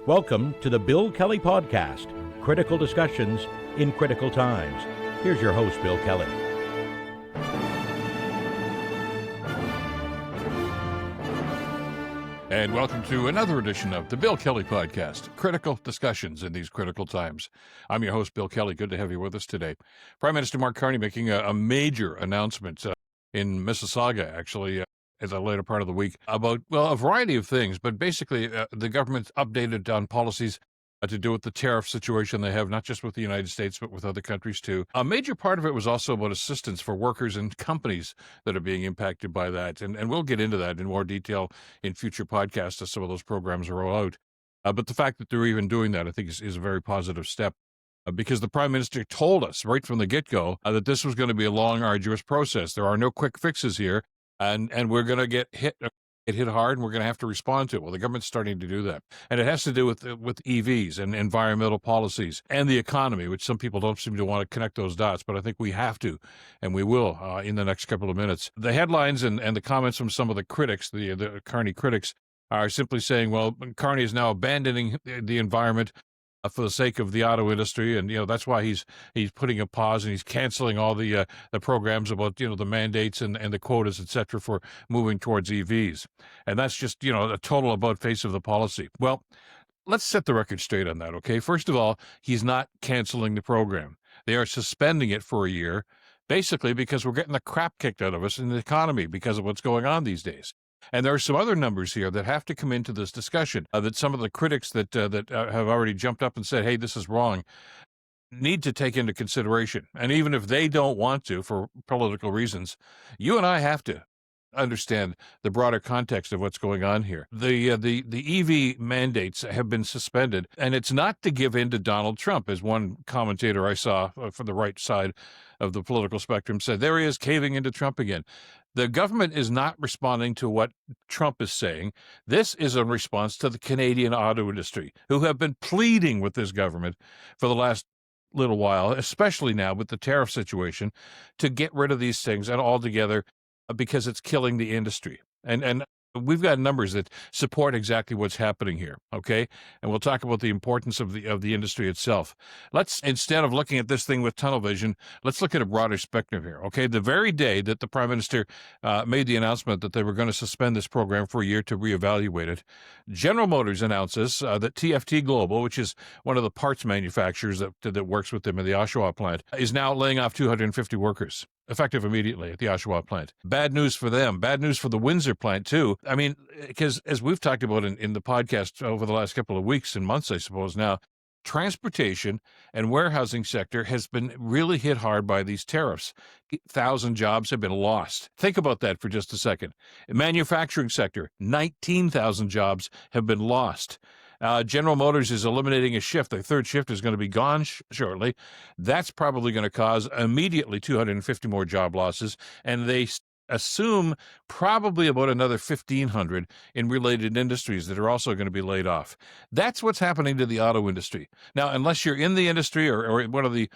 Welcome to the Bill Kelly Podcast, critical discussions in critical times. Here's your host, Bill Kelly. And welcome to another edition of the Bill Kelly Podcast, critical discussions in these critical times. I'm your host, Bill Kelly. Good to have you with us today. Prime Minister Mark Carney making a major announcement in Mississauga, actually, at the later part of the week about, well, a variety of things, but basically the government's updated on policies to do with the tariff situation they have, not just with the United States, but with other countries too. A major part of it was also about assistance for workers and companies that are being impacted by that. And we'll get into that in more detail in future podcasts as some of those programs roll out. But the fact that they're even doing that, I think, is a very positive step. Because the Prime Minister told us right from the get-go that this was going to be a long, arduous process. There are no quick fixes here. And we're going to get hit hard, and we're going to have to respond to it. Well, the government's starting to do that. And it has to do with EVs and environmental policies and the economy, which some people don't seem to want to connect those dots, but I think we have to, and we will in the next couple of minutes. The headlines and the comments from some of the critics, the Carney critics, are simply saying, well, Carney is now abandoning the environment for the sake of the auto industry, and that's why he's putting a pause and he's canceling all the programs about the mandates and the quotas, etc., for moving towards EVs, and that's just a total about face of the policy. Well, let's set the record straight on that, okay? First of all, he's not canceling the program; they are suspending it for a year, basically because we're getting the crap kicked out of us in the economy because of what's going on these days. And there are some other numbers here that have to come into this discussion that some of the critics that have already jumped up and said, hey, this is wrong, need to take into consideration. And even if they don't want to, for political reasons, you and I have to understand the broader context of what's going on here. The EV mandates have been suspended, and it's not to give in to Donald Trump, as one commentator I saw from the right side of the political spectrum said. There he is, caving into Trump again. The government is not responding to what Trump is saying. This is a response to the Canadian auto industry, who have been pleading with this government for the last little while, especially now with the tariff situation, to get rid of these things and altogether, because it's killing the industry. And we've got numbers that support exactly what's happening here, okay? And we'll talk about the importance of the industry itself. Let's, instead of looking at this thing with tunnel vision, let's look at a broader spectrum here, okay? The very day that the Prime Minister made the announcement that they were going to suspend this program for a year to reevaluate it, General Motors announces that TFT Global, which is one of the parts manufacturers that works with them in the Oshawa plant, is now laying off 250 workers. Effective immediately at the Oshawa plant. Bad news for them. Bad news for the Windsor plant, too. I mean, because as we've talked about in the podcast over the last couple of weeks and months, I suppose now, transportation and warehousing sector has been really hit hard by these tariffs. 1,000 jobs have been lost. Think about that for just a second. Manufacturing sector, 19,000 jobs have been lost. General Motors is eliminating a shift. The third shift is going to be gone shortly. That's probably going to cause immediately 250 more job losses, and they assume probably about another 1,500 in related industries that are also going to be laid off. That's what's happening to the auto industry. Now, unless you're in the industry or one of the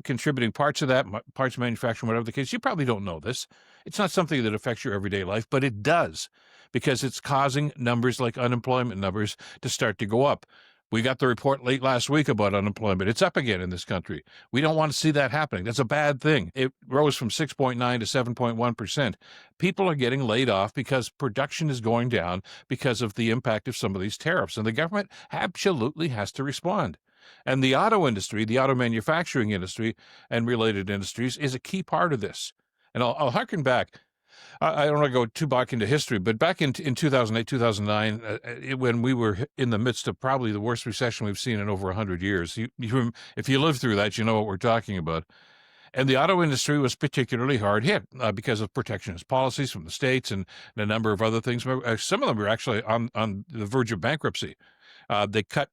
contributing parts of that, parts manufacturing, whatever the case, you probably don't know this. It's not something that affects your everyday life, but it does, because it's causing numbers like unemployment numbers to start to go up. We got the report late last week about unemployment. It's up again in this country. We don't want to see that happening. That's a bad thing. It rose from 6.9 to 7.1%. People are getting laid off because production is going down because of the impact of some of these tariffs, and the government absolutely has to respond. And the auto industry, the auto manufacturing industry and related industries is a key part of this. And I'll harken back. I don't want to go too back into history, but back in 2008, 2009, when we were in the midst of probably the worst recession we've seen in over 100 years, if you lived through that, you know what we're talking about. And the auto industry was particularly hard hit because of protectionist policies from the states and a number of other things. Some of them were actually on the verge of bankruptcy. They cut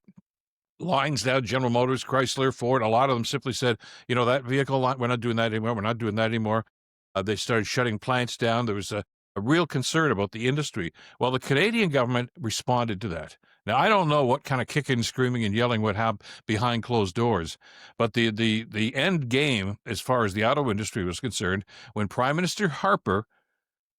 lines down, General Motors, Chrysler, Ford. A lot of them simply said, that vehicle line, we're not doing that anymore. We're not doing that anymore. They started shutting plants down. There was a real concern about the industry. Well, the Canadian government responded to that. Now, I don't know what kind of kicking, screaming, and yelling would happen behind closed doors, but the end game, as far as the auto industry was concerned, when Prime Minister Harper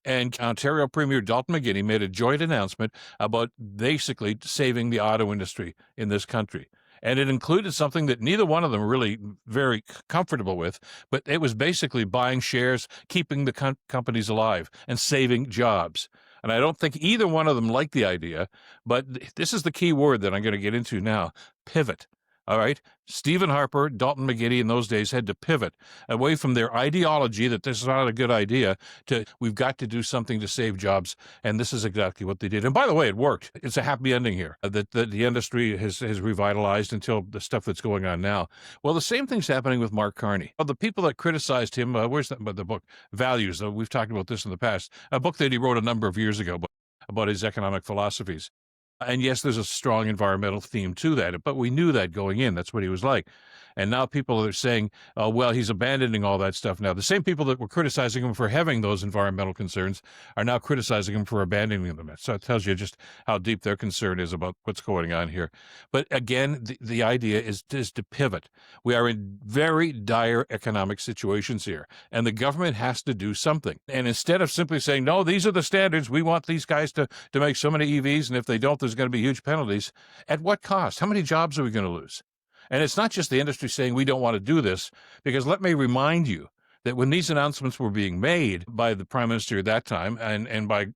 And Ontario Premier Dalton McGuinty made a joint announcement about basically saving the auto industry in this country. And it included something that neither one of them were really very comfortable with, but it was basically buying shares, keeping the companies alive, and saving jobs. And I don't think either one of them liked the idea, but this is the key word that I'm going to get into now: pivot. All right. Stephen Harper, Dalton McGuinty in those days had to pivot away from their ideology that this is not a good idea to we've got to do something to save jobs. And this is exactly what they did. And by the way, it worked. It's a happy ending here that the industry has revitalized until the stuff that's going on now. Well, the same thing's happening with Mark Carney. Well, the people that criticized him, where's the book? Values. We've talked about this in the past, a book that he wrote a number of years ago about his economic philosophies. And yes, there's a strong environmental theme to that, but we knew that going in. That's what he was like. And now people are saying, oh, well, he's abandoning all that stuff now. The same people that were criticizing him for having those environmental concerns are now criticizing him for abandoning them. So it tells you just how deep their concern is about what's going on here. But again, the idea is to pivot. We are in very dire economic situations here, and the government has to do something. And instead of simply saying, no, these are the standards, we want these guys to make so many EVs, and if they don't, there's going to be huge penalties. At what cost? How many jobs are we going to lose? And it's not just the industry saying we don't want to do this, because let me remind you that when these announcements were being made by the Prime Minister at that time and by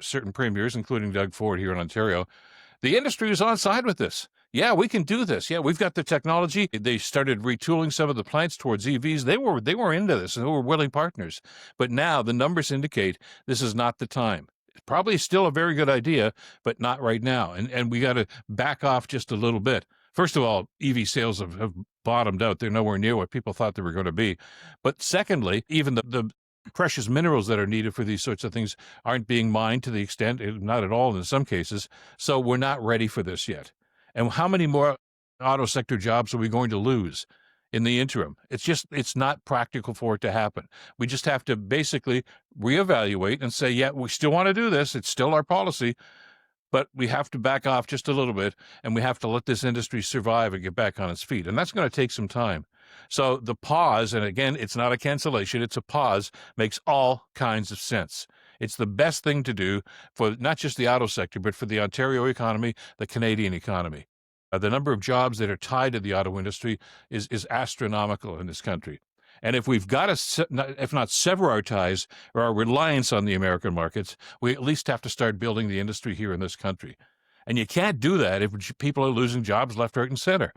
certain premiers, including Doug Ford here in Ontario, the industry was on side with this. Yeah, we can do this. Yeah, we've got the technology. They started retooling some of the plants towards EVs. They were into this, and they were willing partners. But now the numbers indicate this is not the time. It's probably still a very good idea, but not right now. And we got to back off just a little bit. First of all, EV sales have bottomed out. They're nowhere near what people thought they were going to be. But secondly, even the precious minerals that are needed for these sorts of things aren't being mined to the extent, not at all in some cases. So we're not ready for this yet. And how many more auto sector jobs are we going to lose in the interim? It's not practical for it to happen. We just have to basically reevaluate and say, yeah, we still want to do this. It's still our policy. But we have to back off just a little bit, and we have to let this industry survive and get back on its feet. And that's going to take some time. So the pause, and again, it's not a cancellation, it's a pause, makes all kinds of sense. It's the best thing to do for not just the auto sector, but for the Ontario economy, the Canadian economy. The number of jobs that are tied to the auto industry is astronomical in this country. And if we've got to, if not sever our ties or our reliance on the American markets, we at least have to start building the industry here in this country. And you can't do that if people are losing jobs left, right, and center.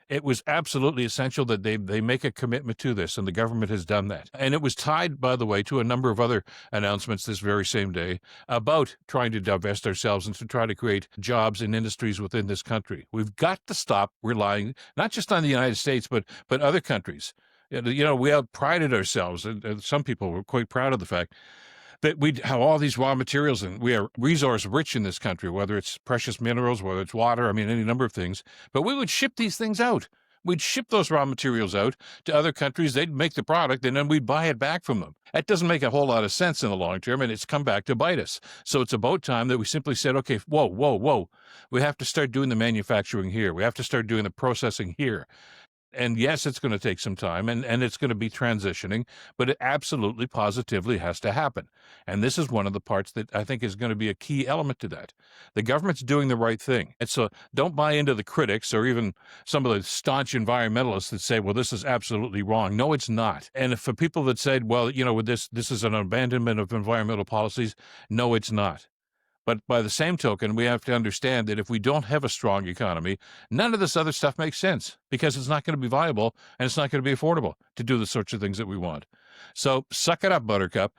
It was absolutely essential that they make a commitment to this, and the government has done that. And it was tied, by the way, to a number of other announcements this very same day about trying to divest ourselves and to try to create jobs in industries within this country. We've got to stop relying not just on the United States, but other countries. You know, we have prided ourselves, and some people were quite proud of the fact that we have all these raw materials, and we are resource rich in this country, whether it's precious minerals, whether it's water, I mean, any number of things. But we would ship these things out. We'd ship those raw materials out to other countries. They'd make the product, and then we'd buy it back from them. That doesn't make a whole lot of sense in the long term, and it's come back to bite us. So it's about time that we simply said, okay, whoa. We have to start doing the manufacturing here. We have to start doing the processing here. And yes, it's going to take some time, and it's going to be transitioning, but it absolutely, positively has to happen. And this is one of the parts that I think is going to be a key element to that. The government's doing the right thing. And so don't buy into the critics or even some of the staunch environmentalists that say, well, this is absolutely wrong. No, it's not. And for people that said, well, you know, with this is an abandonment of environmental policies, no, it's not. But by the same token, we have to understand that if we don't have a strong economy, none of this other stuff makes sense because it's not going to be viable and it's not going to be affordable to do the sorts of things that we want. So suck it up, Buttercup.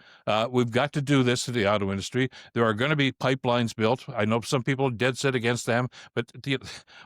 We've got to do this to the auto industry. There are going to be pipelines built. I know some people are dead set against them, but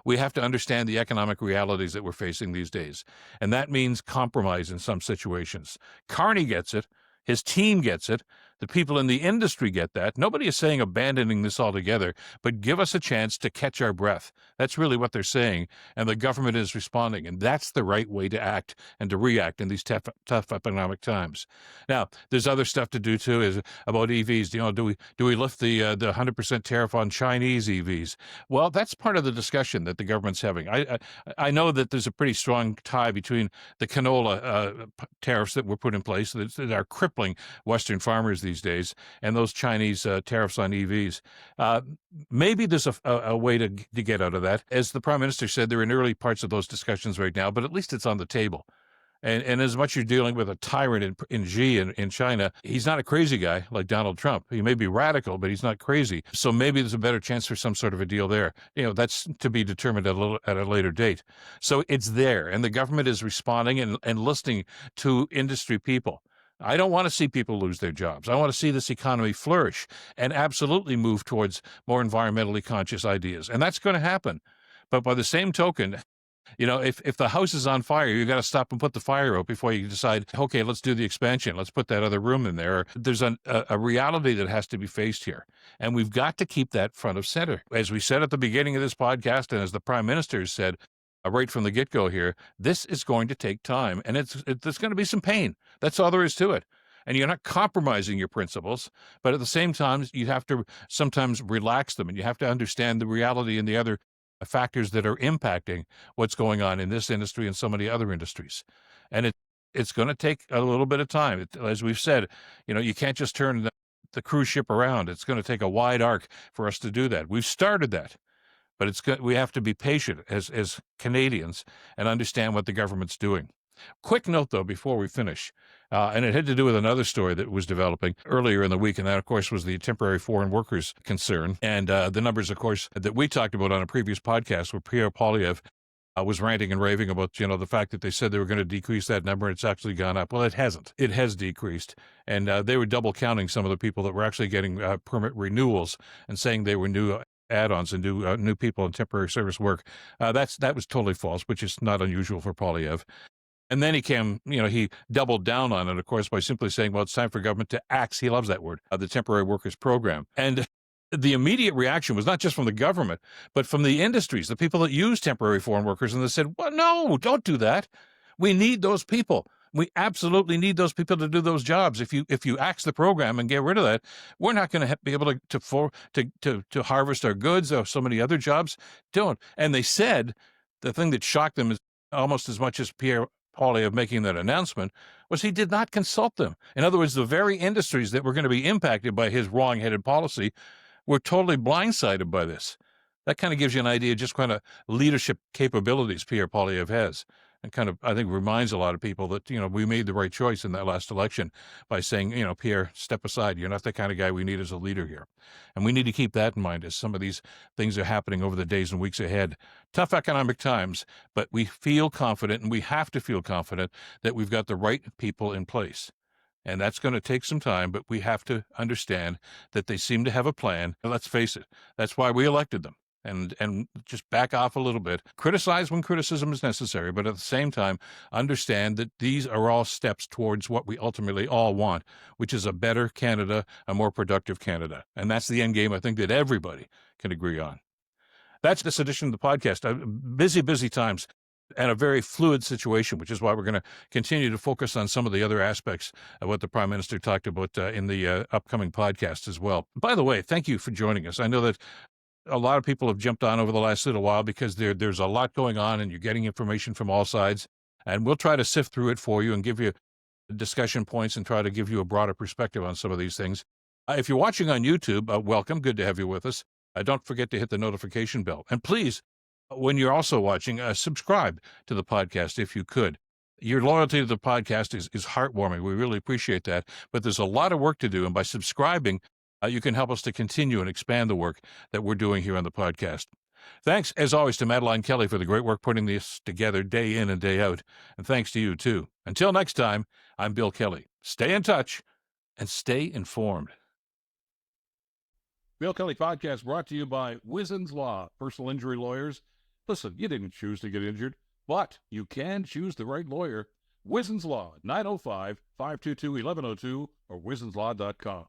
we have to understand the economic realities that we're facing these days. And that means compromise in some situations. Carney gets it. His team gets it. The people in the industry get that. Nobody is saying abandoning this altogether, but give us a chance to catch our breath. That's really what they're saying, and the government is responding, and that's the right way to act and to react in these tough economic times. Now, there's other stuff to do too, is about EVs. You know, do we lift the 100% tariff on Chinese EVs? Well, that's part of the discussion that the government's having. I know that there's a pretty strong tie between the canola tariffs that were put in place that are crippling Western farmers these days, and those Chinese tariffs on EVs. Maybe there's a way to get out of that. As the Prime Minister said, they're in early parts of those discussions right now, but at least it's on the table. And as much as you're dealing with a tyrant in Xi in China, he's not a crazy guy like Donald Trump. He may be radical, but he's not crazy. So maybe there's a better chance for some sort of a deal there. That's to be determined at a later date. So it's there, and the government is responding and listening to industry people. I don't want to see people lose their jobs. I want to see this economy flourish and absolutely move towards more environmentally conscious ideas. And that's going to happen. But by the same token, if the house is on fire, you got to stop and put the fire out before you decide, okay, let's do the expansion. Let's put that other room in there. There's a reality that has to be faced here. And we've got to keep that front of center. As we said at the beginning of this podcast, and as the Prime Minister said right from the get-go here, this is going to take time. And there's going to be some pain. That's all there is to it. And you're not compromising your principles, but at the same time, you have to sometimes relax them, and you have to understand the reality and the other factors that are impacting what's going on in this industry and so many other industries. And it's going to take a little bit of time. As we've said, you can't just turn the cruise ship around. It's going to take a wide arc for us to do that. We've started that, but we have to be patient as Canadians and understand what the government's doing. Quick note, though, before we finish, and it had to do with another story that was developing earlier in the week, and that, of course, was the temporary foreign workers concern. And the numbers, of course, that we talked about on a previous podcast where Pierre Poilievre was ranting and raving about, the fact that they said they were going to decrease that number, and it's actually gone up. Well, it hasn't. It has decreased. And they were double counting some of the people that were actually getting permit renewals and saying they were new add-ons and new people in temporary service work. That was totally false, which is not unusual for Poilievre. And then he doubled down on it, of course, by simply saying, well, it's time for government to axe, he loves that word, the temporary workers program. And the immediate reaction was not just from the government, but from the industries, the people that use temporary foreign workers. And they said, well, no, don't do that. We need those people. We absolutely need those people to do those jobs. If you axe the program and get rid of that, we're not going to be able to harvest our goods or so many other jobs. Don't. And they said the thing that shocked them is almost as much as Pierre Poilievre making that announcement was he did not consult them. In other words, the very industries that were going to be impacted by his wrong-headed policy were totally blindsided by this. That kind of gives you an idea of just kind of leadership capabilities Pierre Poilievre has, and kind of, I think, reminds a lot of people that, we made the right choice in that last election by saying, Pierre, step aside. You're not the kind of guy we need as a leader here. And we need to keep that in mind as some of these things are happening over the days and weeks ahead. Tough economic times, but we feel confident, and we have to feel confident that we've got the right people in place. And that's going to take some time, but we have to understand that they seem to have a plan. And let's face it, that's why we elected them. And just back off a little bit. Criticize when criticism is necessary, but at the same time, understand that these are all steps towards what we ultimately all want, which is a better Canada, a more productive Canada. And that's the end game, I think, that everybody can agree on. That's this edition of the podcast. Busy times and a very fluid situation, which is why we're going to continue to focus on some of the other aspects of what the Prime Minister talked about in the upcoming podcast as well. By the way, thank you for joining us. I know that a lot of people have jumped on over the last little while because there's a lot going on and you're getting information from all sides. And we'll try to sift through it for you and give you discussion points and try to give you a broader perspective on some of these things. If you're watching on YouTube, welcome. Good to have you with us. Don't forget to hit the notification bell. And please, when you're also watching, subscribe to the podcast if you could. Your loyalty to the podcast is heartwarming. We really appreciate that. But there's a lot of work to do. And by subscribing, you can help us to continue and expand the work that we're doing here on the podcast. Thanks, as always, to Madeline Kelly for the great work putting this together day in and day out. And thanks to you, too. Until next time, I'm Bill Kelly. Stay in touch and stay informed. Bill Kelly Podcast brought to you by Wizen's Law, personal injury lawyers. Listen, you didn't choose to get injured, but you can choose the right lawyer. Wizen's Law, 905-522-1102 or wizenslaw.com.